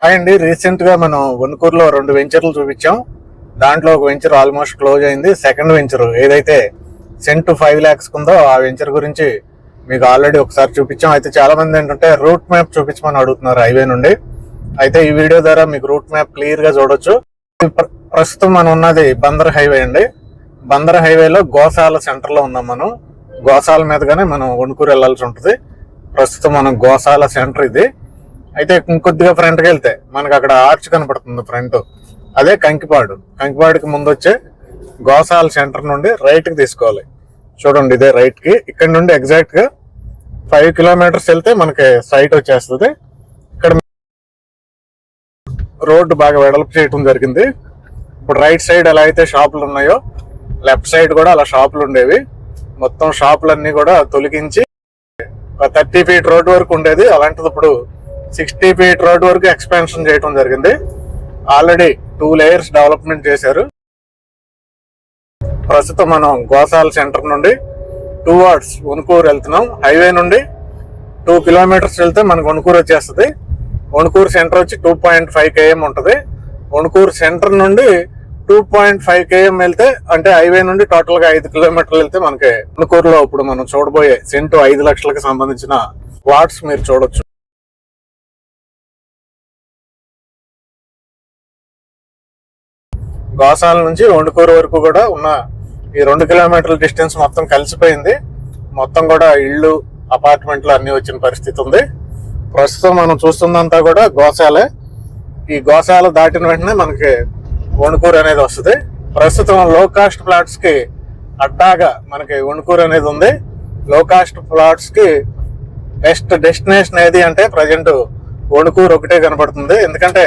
Hi అండి. Recent గా మనం వణుకూరులో 2 వెంచర్లు చూపించాం. దాంట్లో ఒక వెంచర్ ఆల్మోస్ట్ క్లోజ్ అయింది. సెకండ్ వెంచర్ ఏదైతే సెంట్ 5 lakhs ఉందో ఆ వెంచర్ గురించి మీకు ఆల్రెడీ ఒకసారి చూపించాం. అయితే చాలా మంది ఏంటంటే రూట్ మ్యాప్ చూపించమని అడుగుతున్నారు హైవే నుండి. అయితే ఈ వీడియో ద్వారా మీకు రూట్ మ్యాప్ క్లియర్ గా చూడొచ్చు. ప్రస్తుతం మనం ఉన్నది బందర్ హైవే అండి. బందర్ హైవేలో గోశాల సెంటర్ లో ఉన్నాం. మనం గోశాల మీదగానే మనం వణుకూరు వెళ్లాల్సి ఉంటుంది. ప్రస్తుతం మనం గోశాల సెంటర్ ఇది. అయితే ఇంకొద్దిగా ఫ్రంట్కి వెళ్తే మనకు అక్కడ ఆర్చ్ కనపడుతుంది ఫ్రంట్. అదే కంకిపాడుకి ముందు వచ్చే గోశాల సెంటర్ నుండి రైట్ కి తీసుకోవాలి. చూడండి, ఇదే రైట్ కి. ఇక్కడ నుండి ఎగ్జాక్ట్ గా 5 kilometers వెళ్తే మనకి సైట్ వచ్చేస్తుంది. ఇక్కడ రోడ్డు బాగా వెడల్పు చేయడం జరిగింది. ఇప్పుడు రైట్ సైడ్ ఎలా అయితే షాపులు ఉన్నాయో లెఫ్ట్ సైడ్ కూడా అలా షాపులు ఉండేవి. మొత్తం షాపులన్నీ కూడా తొలగించి 30 feet రోడ్ వరకు ఉండేది. అలాంటిది ఇప్పుడు 60 feet రోడ్ వరకు ఎక్స్పాన్షన్ చేయడం జరిగింది. ఆల్రెడీ 2 layers డెవలప్మెంట్ చేశారు. ప్రస్తుతం మనం గోశాల సెంటర్ నుండి టువర్డ్స్ వణుకూరు వెళ్తున్నాం. హైవే నుండి 2 kilometers వెళ్తే మనకు వణుకూరు వచ్చేస్తుంది. వణుకూరు సెంటర్ వచ్చి 2.5 km ఉంటుంది. వణుకూరు సెంటర్ నుండి 2.5 km వెళ్తే అంటే హైవే నుండి టోటల్ గా 5 kilometers వెళ్తే మనకి వణుకూరులో ఇప్పుడు మనం చూడబోయే సెంట్ 5 lakhs సంబంధించిన ప్లాట్స్ మీరు చూడొచ్చు. గోశాల నుంచి వణుకూరు వరకు కూడా ఉన్న ఈ 2 kilometer డిస్టెన్స్ మొత్తం కలిసిపోయింది. మొత్తం కూడా ఇళ్ళు, అపార్ట్మెంట్లు అన్ని వచ్చిన పరిస్థితి ఉంది. ప్రస్తుతం మనం చూస్తుందంతా కూడా గోశాలే. ఈ గోశాల దాటిన వెంటనే మనకి వణుకూరు అనేది వస్తుంది. ప్రస్తుతం లో కాస్ట్ ప్లాట్స్ కి అడ్డాగా మనకి వణుకూరు అనేది ఉంది. లో కాస్ట్ ప్లాట్స్ కి బెస్ట్ డెస్టినేషన్ ఏది అంటే ప్రజెంట్ వణుకూరు ఒకటే కనబడుతుంది. ఎందుకంటే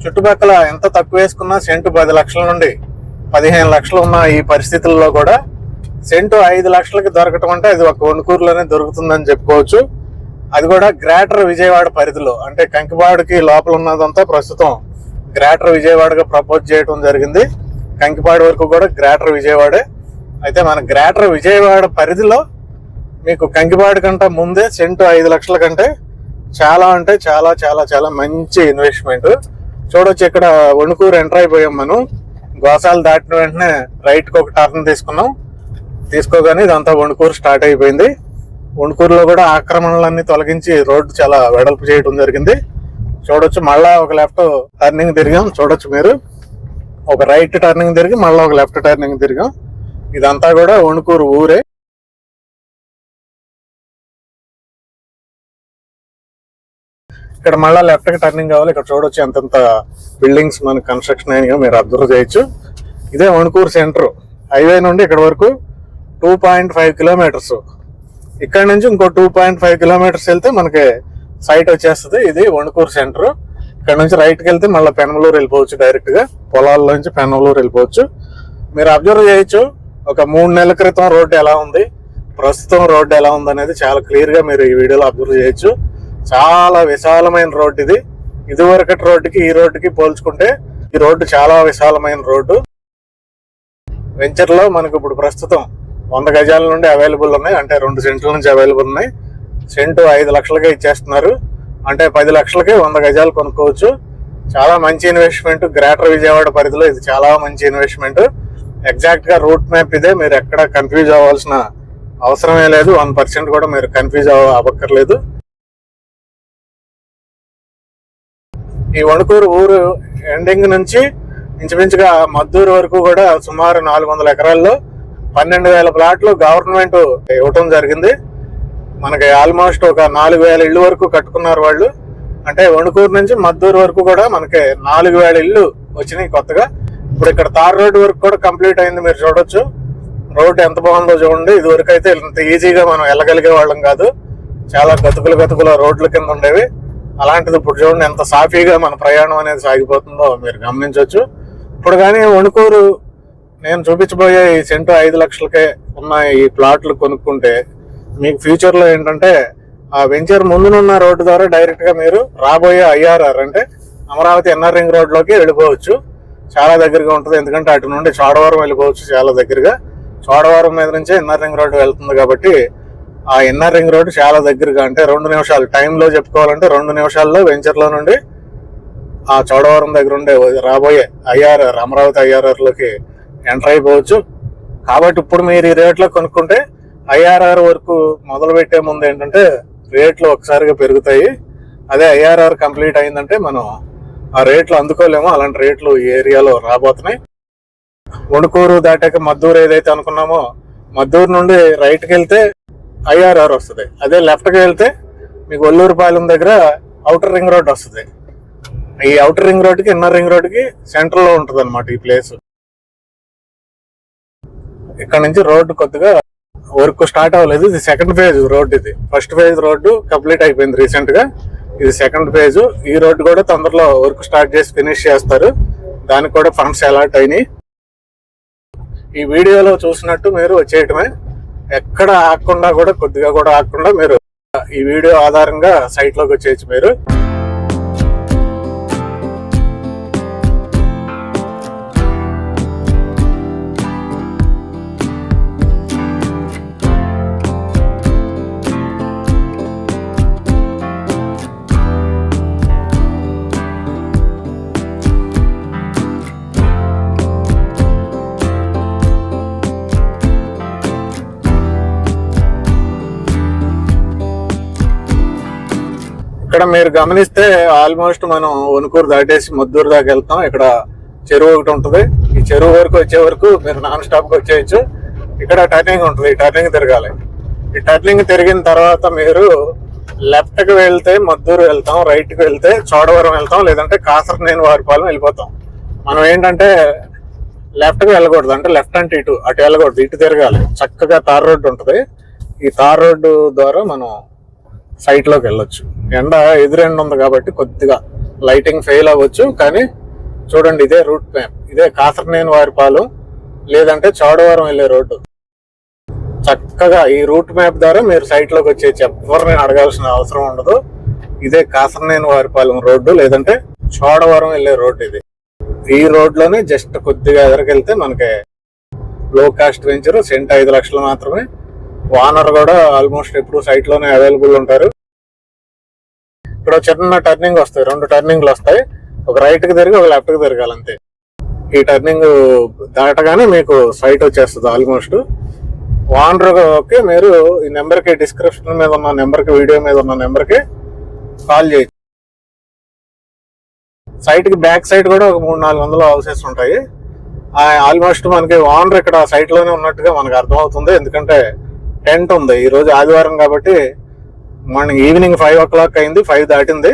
చుట్టుపక్కల ఎంత తక్కువ వేసుకున్నా సెంటు 10 lakhs నుండి 15 lakhs ఉన్న ఈ పరిస్థితుల్లో కూడా సెంటు 5 lakhs దొరకటం అంటే అది ఒక వణుకూరులోనే దొరుకుతుందని చెప్పుకోవచ్చు. అది కూడా గ్రేటర్ విజయవాడ పరిధిలో. అంటే కంకిపాడుకి లోపల ఉన్నదంతా ప్రస్తుతం గ్రేటర్ విజయవాడగా ప్రపోజ్ చేయడం జరిగింది. కంకిపాడు వరకు కూడా గ్రేటర్ విజయవాడే. అయితే మన గ్రేటర్ విజయవాడ పరిధిలో మీకు కంకిపాడు కంటే ముందే సెంటు 5 lakhs కంటే చాలా అంటే చాలా చాలా చాలా మంచి ఇన్వెస్ట్మెంట్. చూడొచ్చు, ఇక్కడ వణుకూరు ఎంటర్ అయిపోయాం మనం. గోశాల దాటిన వెంటనే రైట్ కి ఒక టర్న్ తీసుకోగానే ఇదంతా వణుకూరు స్టార్ట్ అయిపోయింది. వణుకూరులో కూడా ఆక్రమణలన్నీ తొలగించి రోడ్డు చాలా వెడల్పు చేయడం జరిగింది. చూడొచ్చు, మళ్ళా ఒక లెఫ్ట్ టర్నింగ్ తిరిగాం. చూడొచ్చు మీరు, ఒక రైట్ టర్నింగ్ తిరిగి మళ్ళీ ఒక లెఫ్ట్ టర్నింగ్ తిరిగాం. ఇదంతా కూడా వణుకూరు ఊరే. ఇక్కడ మళ్ళీ లెఫ్ట్ కి టర్నింగ్ కావాలి. ఇక్కడ చూడొచ్చు ఎంతంత బిల్డింగ్స్ మనకి కన్స్ట్రక్షన్ అయినాయో మీరు అబ్జర్వ్ చేయొచ్చు. ఇదే వణుకూరు సెంటర్. హైవే నుండి ఇక్కడ వరకు 2.5 kilometers. ఇక్కడ నుంచి ఇంకో 2.5 kilometers వెళ్తే మనకి సైట్ వచ్చేస్తుంది. ఇది వణుకూరు సెంటర్. ఇక్కడ నుంచి రైట్ కి వెళ్తే మళ్ళీ పెనమలూరు వెళ్ళిపోవచ్చు. డైరెక్ట్ గా పొలాల్లో నుంచి పెనమలూరు వెళ్ళిపోవచ్చు. మీరు అబ్జర్వ్ చేయొచ్చు, ఒక 3 నెలల క్రితం రోడ్డు ఎలా ఉంది, ప్రస్తుతం రోడ్డు ఎలా ఉంది అనేది చాలా క్లియర్ గా మీరు ఈ వీడియోలో అబ్జర్వ్ చేయొచ్చు. చాలా విశాలమైన రోడ్డు ఇది. ఇదివరకటి రోడ్డుకి ఈ రోడ్డుకి పోల్చుకుంటే ఈ రోడ్డు చాలా విశాలమైన రోడ్డు. వెంచర్ లో మనకు ఇప్పుడు ప్రస్తుతం 100 గజాల నుండి అవైలబుల్ ఉన్నాయి. అంటే 2 సెంట్ల నుంచి అవైలబుల్ ఉన్నాయి. సెంటు 5 lakhs ఇచ్చేస్తున్నారు. అంటే 10 lakhs 100 గజాలు కొనుక్కోవచ్చు. చాలా మంచి ఇన్వెస్ట్మెంట్. గ్రేటర్ విజయవాడ పరిధిలో ఇది చాలా మంచి ఇన్వెస్ట్మెంట్. ఎగ్జాక్ట్ గా రూట్ మ్యాప్ ఇదే. మీరు ఎక్కడ కన్ఫ్యూజ్ అవ్వాల్సిన అవసరమే లేదు. 1% కూడా మీరు కన్ఫ్యూజ్ అవ్వక్కర్లేదు. ఈ వణుకూరు ఊరు ఎండింగ్ నుంచి ఇంచుమించుగా మద్దూరు వరకు కూడా సుమారు 400 ఎకరాల్లో 12,000 ప్లాట్లు గవర్నమెంట్ ఇవ్వటం జరిగింది. మనకి ఆల్మోస్ట్ ఒక 4,000 ఇళ్ళు వరకు కట్టుకున్నారు వాళ్ళు. అంటే వణుకూరు నుంచి మద్దూరు వరకు కూడా మనకి 4,000 ఇళ్ళు వచ్చినాయి కొత్తగా. ఇప్పుడు ఇక్కడ తార్ రోడ్డు వరకు కూడా కంప్లీట్ అయింది. మీరు చూడొచ్చు రోడ్డు ఎంత బాగుందో చూడండి. ఇది వరకు అయితే ఇంత ఈజీగా మనం వెళ్ళగలిగే వాళ్ళం కాదు. చాలా గతుకుల రోడ్ల కింద ఉండేవి. అలాంటిది ఇప్పుడు చూడండి ఎంత సాఫీగా మన ప్రయాణం అనేది సాగిపోతుందో మీరు గమనించవచ్చు. ఇప్పుడు కానీ వణుకూరు నేను చూపించబోయే ఈ సెంటు 5 lakhs ఉన్న ఈ ప్లాట్లు కొనుక్కుంటే మీకు ఫ్యూచర్ లో ఏంటంటే ఆ వెంచర్ ముందునున్న రోడ్డు ద్వారా డైరెక్ట్ గా మీరు రాబోయే IRR అంటే అమరావతి ఎన్ఆర్ రింగ్ రోడ్ లోకి వెళ్ళిపోవచ్చు. చాలా దగ్గరగా ఉంటుంది. ఎందుకంటే అటు నుండి చోడవరం వెళ్ళిపోవచ్చు. చాలా దగ్గరగా చోడవరం మీద నుంచే ఎన్ఆర్ రింగ్ రోడ్డు వెళ్తుంది. కాబట్టి ఆ ఎన్ఆర్ రింగ్ రోడ్ చాలా దగ్గరగా, అంటే 2 నిమిషాలు టైంలో చెప్పుకోవాలంటే 2 నిమిషాల్లో వెంచర్ లో నుండి ఆ చోడవరం దగ్గర ఉండే రాబోయే ఐఆర్ఆర్ అమరావతి ఐఆర్ఆర్లోకి ఎంటర్ అయిపోవచ్చు. కాబట్టి ఇప్పుడు మీరు ఈ రేట్లో కొనుక్కుంటే ఐఆర్ఆర్ వరకు మొదలు పెట్టే ముందు ఏంటంటే రేట్లు ఒకసారిగా పెరుగుతాయి. అదే ఐఆర్ఆర్ కంప్లీట్ అయిందంటే మనం ఆ రేట్లు అందుకోలేము. అలాంటి రేట్లు ఈ ఏరియాలో రాబోతున్నాయి. వణుకూరు దాటాక మద్దూరు ఏదైతే అనుకున్నామో మద్దూరు నుండి రైట్కి వెళ్తే ఐఆర్ఆర్ వస్తుంది. అదే లెఫ్ట్కి వెళ్తే మీకు ఒల్లూరుపాలెం దగ్గర అవుటర్ రింగ్ రోడ్ వస్తుంది. ఈ అవుటర్ రింగ్ రోడ్కి ఇన్నర్ రింగ్ రోడ్కి సెంటర్లో ఉంటుంది అనమాట ఈ ప్లేస్. ఇక్కడ నుంచి రోడ్డు కొద్దిగా వర్క్ స్టార్ట్ అవ్వలేదు. ఇది సెకండ్ ఫేజ్ రోడ్. ఇది ఫస్ట్ ఫేజ్ రోడ్డు కంప్లీట్ అయిపోయింది రీసెంట్ గా. ఇది సెకండ్ ఫేజ్. ఈ రోడ్డు కూడా తొందరలో వర్క్ స్టార్ట్ చేసి ఫినిష్ చేస్తారు. దానికి కూడా ఫండ్స్ అలాట్ అయినాయి. ఈ వీడియోలో చూసినట్టు మీరు వచ్చేయటమే, ఎక్కడ ఆగకుండా కూడా కొద్దిగా కూడా ఆగకుండా మీరు ఈ వీడియో ఆధారంగా సైట్ లోకి వచ్చేయచ్చు మీరు. ఇక్కడ మీరు గమనిస్తే ఆల్మోస్ట్ మనం వణుకూరు దాటేసి మద్దూరు దాకా వెళ్తాం. ఇక్కడ చెరువు ఒకటి ఉంటుంది. ఈ చెరువు వరకు వచ్చే వరకు మీరు నాన్ స్టాప్ గా వచ్చేయచ్చు. ఇక్కడ టర్నింగ్ ఉంటుంది. ఈ టర్నింగ్ తిరగాలి. ఈ టర్నింగ్ తిరిగిన తర్వాత మీరు లెఫ్ట్ కి వెళ్తే మద్దూరు వెళ్తాం, రైట్ కి వెళ్తే చోడవరం వెళ్తాం, లేదంటే కాసరనేని వారిపాలెం వెళ్ళిపోతాం. మనం ఏంటంటే లెఫ్ట్ కి వెళ్ళకూడదు, అంటే లెఫ్ట్ అంటే ఇటు అటు వెళ్ళకూడదు, ఇటు తిరగాలి. చక్కగా తార్ రోడ్డు ఉంటుంది. ఈ తార్ రోడ్డు ద్వారా మనం సైట్ లోకి వెళ్ళొచ్చు. ఎండ ఎదురెండ ఉంది కాబట్టి కొద్దిగా లైటింగ్ ఫెయిల్ అవ్వచ్చు. కానీ చూడండి, ఇదే రూట్ మ్యాప్. ఇదే కాసరనేని వారిపాలెం లేదంటే చోడవరం వెళ్ళే రోడ్డు. చక్కగా ఈ రూట్ మ్యాప్ ద్వారా మీరు సైట్ లోకి వచ్చేసి ఎవరిని అడగాల్సిన అవసరం ఉండదు. ఇదే కాసరనేని వారిపాలెం రోడ్డు లేదంటే చోడవరం వెళ్ళే రోడ్డు. ఇది ఈ రోడ్ లోనే జస్ట్ కొద్దిగా ఎదురుకెళ్తే మనకి లో కాస్ట్ వెంచర్, సెంట్ 5 లక్షలు మాత్రమే. ఓనర్ కూడా ఆల్మోస్ట్ ఎప్పుడు సైట్ లోనే అవైలబుల్ ఉంటారు. ఇక్కడ చిన్న టర్నింగ్ వస్తాయి, 2 టర్నింగ్లు వస్తాయి. ఒక రైట్ కి తిరిగి ఒక లెఫ్ట్ కి తిరగాలంతే. ఈ టర్నింగ్ దాటగానే మీకు సైట్ వచ్చేస్తుంది ఆల్మోస్ట్. ఓనర్కి మీరు ఈ నెంబర్కి, డిస్క్రిప్షన్ మీద ఉన్న నెంబర్కి, వీడియో మీద ఉన్న నెంబర్కి కాల్ చేయొచ్చు. సైట్ కి బ్యాక్ సైడ్ కూడా ఒక 300-400 హౌసెస్ ఉంటాయి. ఆల్మోస్ట్ మనకి ఓనర్ ఇక్కడ సైట్ లోనే ఉన్నట్టుగా మనకు అర్థమవుతుంది. ఎందుకంటే టెంట్ ఉంది. ఈ రోజు ఆదివారం కాబట్టి మార్నింగ్ ఈవినింగ్ 5 o'clock అయింది, 5 దాటింది.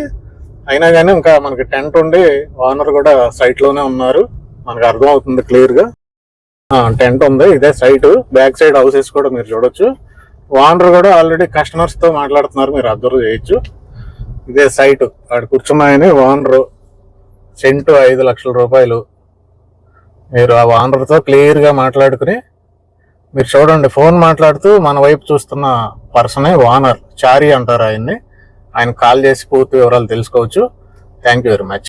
అయినా కానీ ఇంకా మనకి టెంట్ ఉండి ఓనర్ కూడా సైట్ లోనే ఉన్నారు. మనకు అర్థమవుతుంది క్లియర్ గా. టెంట్ ఉంది. ఇదే సైట్. బ్యాక్ సైడ్ హౌసెస్ కూడా మీరు చూడొచ్చు. ఓనర్ కూడా ఆల్రెడీ కస్టమర్స్ తో మాట్లాడుతున్నారు, మీరు అబ్జర్వ్ చేయొచ్చు. ఇదే సైట్. అక్కడ కూర్చున్నాయని ఓనర్ సెంటు 5 లక్షల రూపాయలు. మీరు ఆ ఓనర్తో క్లియర్ గా మాట్లాడుకుని మీరు చూడండి. ఫోన్ మాట్లాడుతూ మన వైపు చూస్తున్న పర్సనే ఓనర్, చారి అంటారు ఆయన్ని. ఆయన కాల్ చేసి పూర్తి వివరాలు తెలుసుకోవచ్చు. Thank you very much.